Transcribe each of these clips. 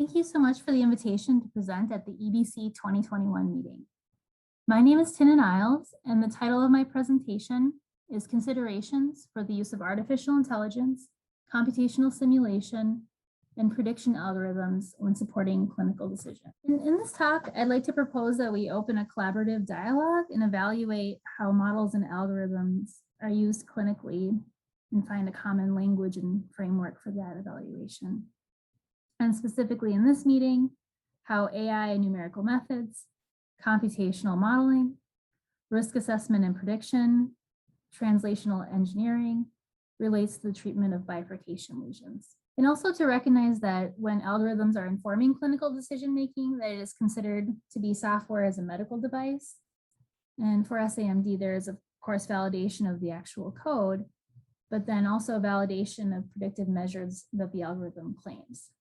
Thank you so much for the invitation to present at the EBC 2021 meeting. My name is Tinen Iles, and the title of my presentation is Considerations for the Use of Artificial Intelligence, Computational Simulation, and Prediction Algorithms when Supporting Clinical Decision. In this talk, I'd like to propose that we open a collaborative dialogue and evaluate how models and algorithms are used clinically and find a common language and framework for that evaluation. And specifically in this meeting, how AI and numerical methods, computational modeling, risk assessment and prediction, translational engineering relates to the treatment of bifurcation lesions. And also to recognize that when algorithms are informing clinical decision-making, that it is considered to be software as a medical device. And for SAMD, there is of course validation of the actual code, but then also validation of predictive measures that the algorithm claims.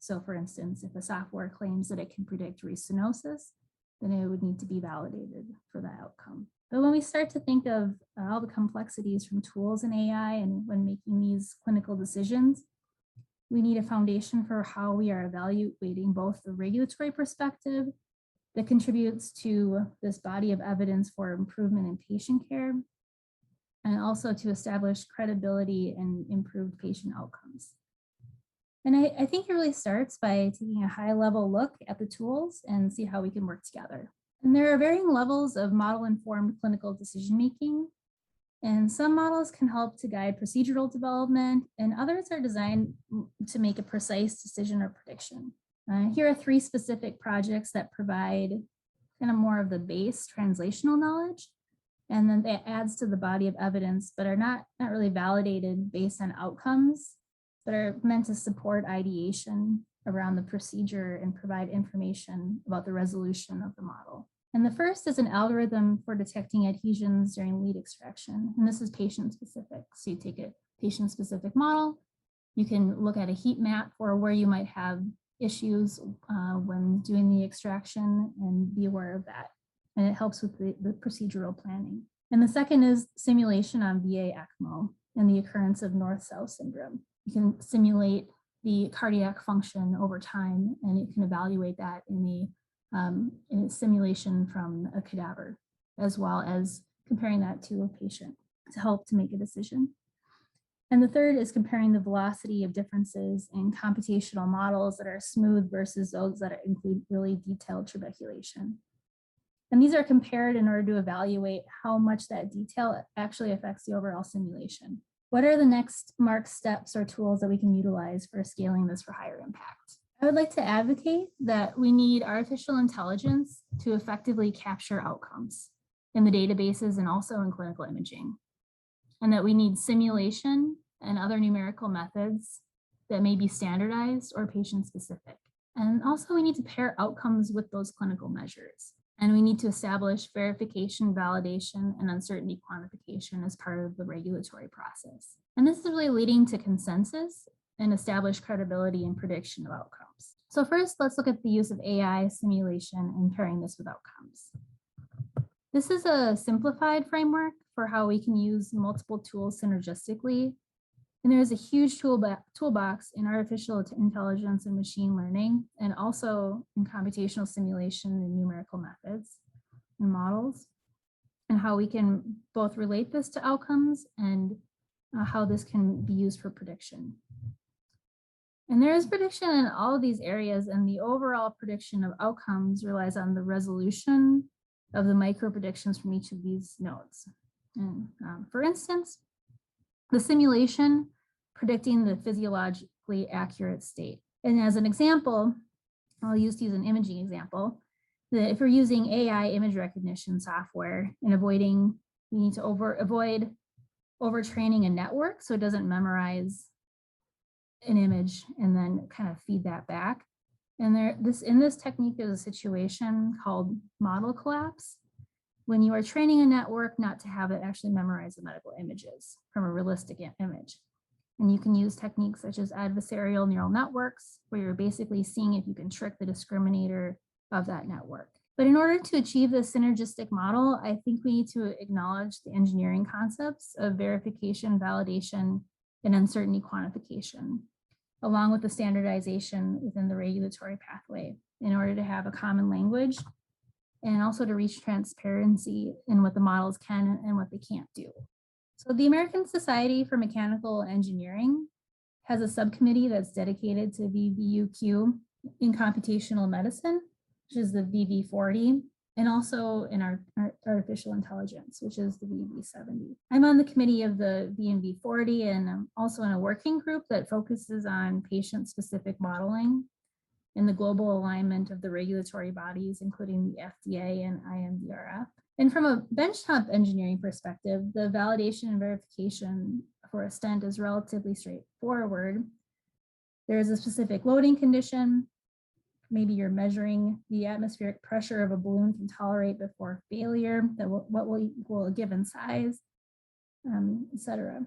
So for instance, if a software claims that it can predict restenosis, then it would need to be validated for that outcome. But when we start to think of all the complexities from tools in AI and when making these clinical decisions, we need a foundation for how we are evaluating both the regulatory perspective that contributes to this body of evidence for improvement in patient care, and also to establish credibility and improved patient outcomes. And I think it really starts by taking a high-level look at the tools and see how we can work together. And there are varying levels of model-informed clinical decision-making, and some models can help to guide procedural development, and others are designed to make a precise decision or prediction. Here are 3 specific projects that provide kind of more of the base translational knowledge, and then that adds to the body of evidence, but are not really validated based on outcomes, but are meant to support ideation around the procedure and provide information about the resolution of the model. And the first is an algorithm for detecting adhesions during lead extraction. And this is patient specific. So you take a patient specific model, you can look at a heat map for where you might have issues when doing the extraction and be aware of that. And it helps with the procedural planning. And the second is simulation on VA ECMO and the occurrence of north-south syndrome. You can simulate the cardiac function over time, and you can evaluate that in a simulation from a cadaver, as well as comparing that to a patient to help to make a decision. And the third is comparing the velocity of differences in computational models that are smooth versus those that include really detailed trabeculation. And these are compared in order to evaluate how much that detail actually affects the overall simulation. What are the next marked steps or tools that we can utilize for scaling this for higher impact? I would like to advocate that we need artificial intelligence to effectively capture outcomes in the databases and also in clinical imaging, and that we need simulation and other numerical methods that may be standardized or patient specific. And also we need to pair outcomes with those clinical measures. And we need to establish verification, validation, and uncertainty quantification as part of the regulatory process. And this is really leading to consensus and establish credibility and prediction of outcomes. So first, let's look at the use of AI simulation and pairing this with outcomes. This is a simplified framework for how we can use multiple tools synergistically. And there's a huge toolbox in artificial intelligence and machine learning, and also in computational simulation and numerical methods and models, and how we can both relate this to outcomes and how this can be used for prediction. And there is prediction in all of these areas, and the overall prediction of outcomes relies on the resolution of the micro predictions from each of these nodes. And for instance, the simulation predicting the physiologically accurate state. And as an example, I'll use an imaging example, that if we're using AI image recognition software and we need to avoid overtraining a network so it doesn't memorize an image and then kind of feed that back. And in this technique, there's a situation called model collapse, when you are training a network not to have it actually memorize the medical images from a realistic image. And you can use techniques such as adversarial neural networks, where you're basically seeing if you can trick the discriminator of that network. But in order to achieve this synergistic model, I think we need to acknowledge the engineering concepts of verification, validation, and uncertainty quantification. along with the standardization within the regulatory pathway in order to have a common language and also to reach transparency in what the models can and what they can't do. So the American Society for Mechanical Engineering has a subcommittee that's dedicated to VVUQ in computational medicine, which is the VV40, and also in our artificial intelligence, which is the VV70. I'm on the committee of the VNV40, and I'm also in a working group that focuses on patient-specific modeling and the global alignment of the regulatory bodies, including the FDA and IMDRF. And from a benchtop engineering perspective, the validation and verification for a stent is relatively straightforward. There is a specific loading condition. Maybe you're measuring the atmospheric pressure of a balloon can tolerate before failure, what will equal a given size, et cetera.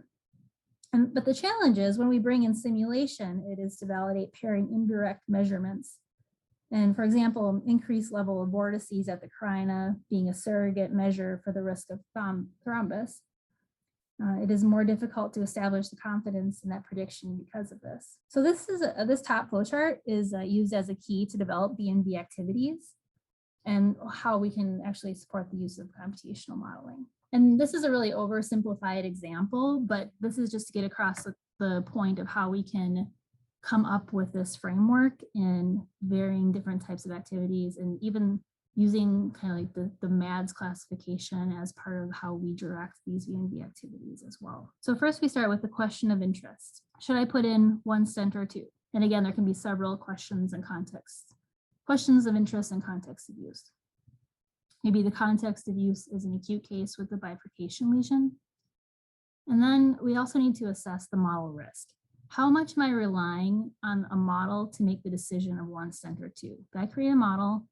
But the challenge is when we bring in simulation, it is to validate pairing indirect measurements. And for example, increased level of vortices at the carina being a surrogate measure for the risk of thrombus. It is more difficult to establish the confidence in that prediction because of this. So this top flowchart is used as a key to develop BNB activities and how we can actually support the use of computational modeling. And this is a really oversimplified example, but this is just to get across the point of how we can come up with this framework in varying different types of activities, and even using kind of like the MADS classification as part of how we direct these VNB activities as well. So first we start with the question of interest. Should I put in one stent or two? And again, there can be several questions and contexts. Questions of interest and context of use. Maybe the context of use is an acute case with a bifurcation lesion. And then we also need to assess the model risk. How much am I relying on a model to make the decision of one stent or two? If I create a model,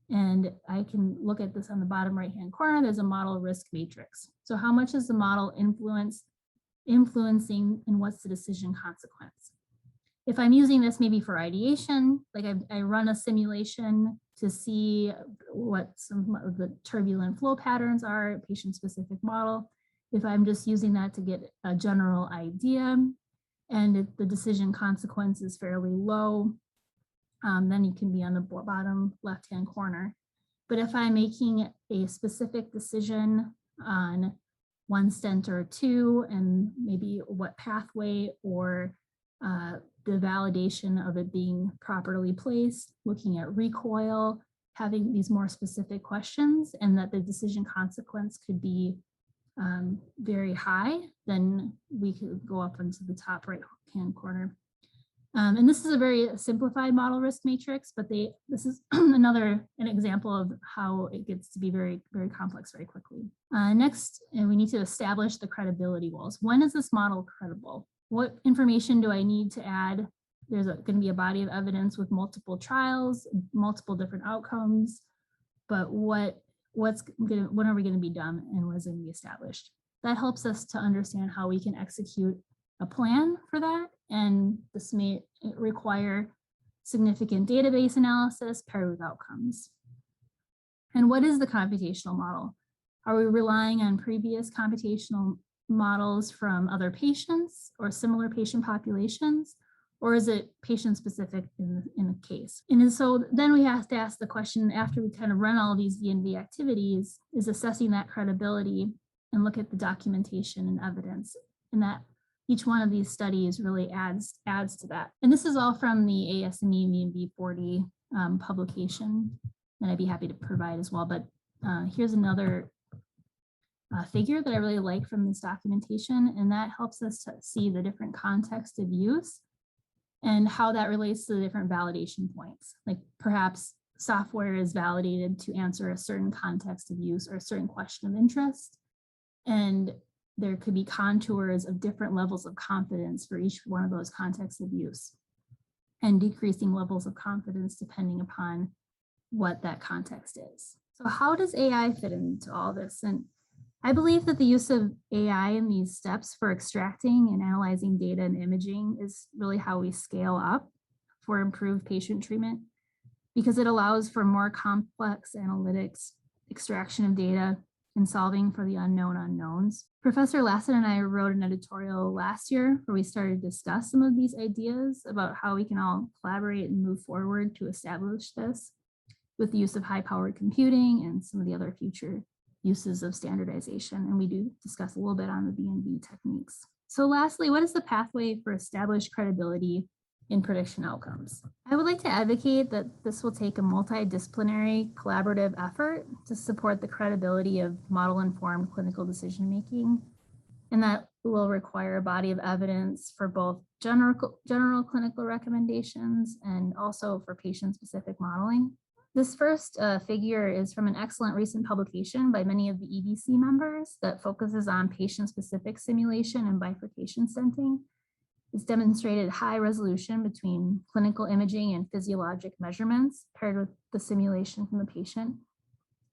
and I can look at this on the bottom right-hand corner, there's a model risk matrix. So how much is the model influencing and what's the decision consequence? If I'm using this maybe for ideation, like I run a simulation to see what some of the turbulent flow patterns are, patient-specific model. If I'm just using that to get a general idea and if the decision consequence is fairly low, then you can be on the bottom left-hand corner. But if I'm making a specific decision on one stent or two, and maybe what pathway or the validation of it being properly placed, looking at recoil, having these more specific questions, and that the decision consequence could be very high, then we could go up into the top right-hand corner. And this is a very simplified model risk matrix, but this is an example of how it gets to be very, very complex very quickly. Next, we need to establish the credibility walls. When is this model credible? What information do I need to add? There's going to be a body of evidence with multiple trials, multiple different outcomes, but when are we going to be done and what is going to be established? That helps us to understand how we can execute a plan for that. And this may require significant database analysis paired with outcomes. And what is the computational model? Are we relying on previous computational models from other patients or similar patient populations? Or is it patient specific in a case? And so then we have to ask the question, after we kind of run all these VNV activities, is assessing that credibility and look at the documentation and evidence, and that each one of these studies really adds to that. And this is all from the ASME VNV40 publication, and I'd be happy to provide as well. But here's another figure that I really like from this documentation, and that helps us to see the different context of use and how that relates to the different validation points. Like perhaps software is validated to answer a certain context of use or a certain question of interest, and there could be contours of different levels of confidence for each one of those contexts of use, and decreasing levels of confidence depending upon what that context is. So how does AI fit into all this? And I believe that the use of AI in these steps for extracting and analyzing data and imaging is really how we scale up for improved patient treatment, because it allows for more complex analytics, extraction of data, and solving for the unknown unknowns. Professor Lassen and I wrote an editorial last year where we started to discuss some of these ideas about how we can all collaborate and move forward to establish this with the use of high-powered computing and some of the other future uses of standardization. And we do discuss a little bit on the B&B techniques. So lastly, what is the pathway for established credibility in prediction outcomes? I would like to advocate that this will take a multidisciplinary collaborative effort to support the credibility of model-informed clinical decision-making, and that will require a body of evidence for both general clinical recommendations and also for patient-specific modeling. This first figure is from an excellent recent publication by many of the EBC members that focuses on patient-specific simulation and bifurcation stenting. It's demonstrated high resolution between clinical imaging and physiologic measurements paired with the simulation from the patient.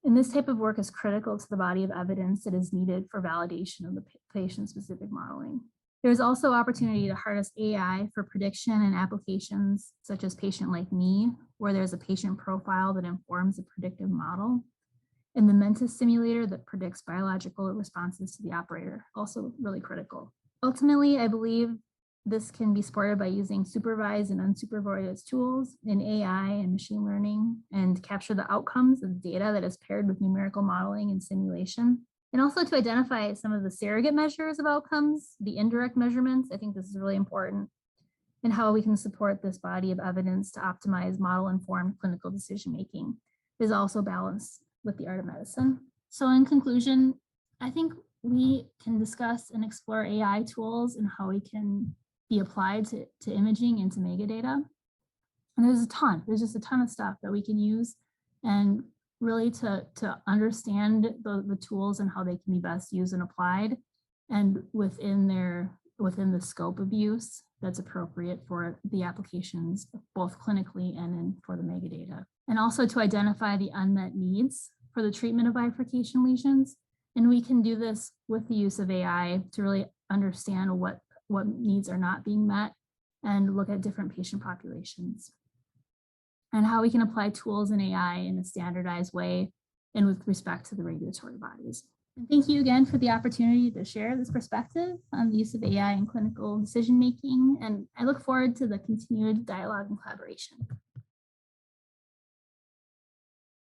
And this type of work is critical to the body of evidence that is needed for validation of the patient-specific modeling. There's also opportunity to harness AI for prediction and applications such as Patient Like Me, where there's a patient profile that informs a predictive model, and the Mentis simulator that predicts biological responses to the operator, also really critical. Ultimately, I believe this can be supported by using supervised and unsupervised tools in AI and machine learning and capture the outcomes of data that is paired with numerical modeling and simulation. And also to identify some of the surrogate measures of outcomes, the indirect measurements. I think this is really important, and how we can support this body of evidence to optimize model-informed clinical decision-making is also balanced with the art of medicine. So in conclusion, I think we can discuss and explore AI tools and how we can be applied to imaging and to megadata. And there's just a ton of stuff that we can use, and really to understand the tools and how they can be best used and applied, and within the scope of use that's appropriate for the applications, both clinically and for the megadata. And also to identify the unmet needs for the treatment of bifurcation lesions. And we can do this with the use of AI to really understand what needs are not being met and look at different patient populations, and how we can apply tools in AI in a standardized way and with respect to the regulatory bodies. And thank you again for the opportunity to share this perspective on the use of AI in clinical decision-making, and I look forward to the continued dialogue and collaboration.